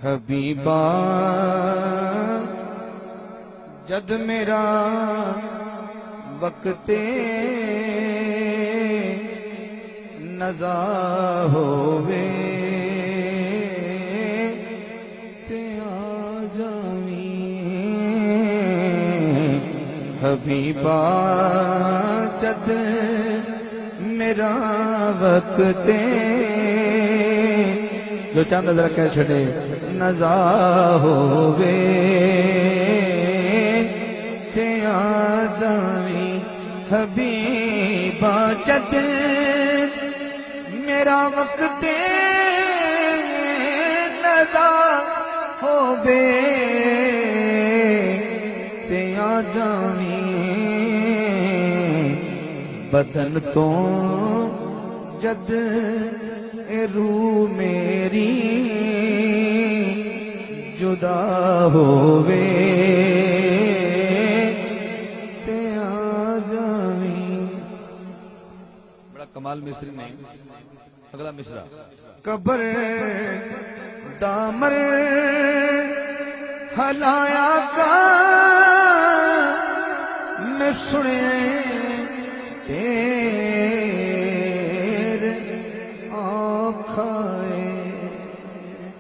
حبیبا جد میرا وقت نزا ہووے تے آ جاویں حبیبا جد میرا وقت جو چاند ذرا کہہ چھڑے نزا ہووے تے آ جاویں حبیبا جد میرا وقت نزا ہووے تے آ جاویں بدن تو جد روح میری جدا ہووے تے آ جاویں. بڑا کمال مصری نہیں. اگلا مصرع قبر دامر ہلایا کا میں سنے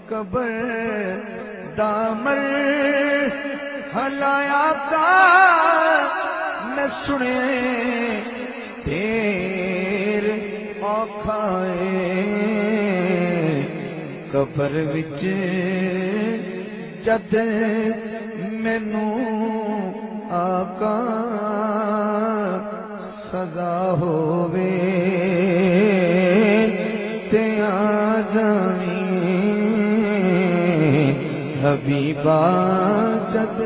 قبر دامر ہلایا کا میں سنے پیر اوکھائے قبر وچ جد مینوں آقا سزا ہووے تے آ جاویں حبیبا جد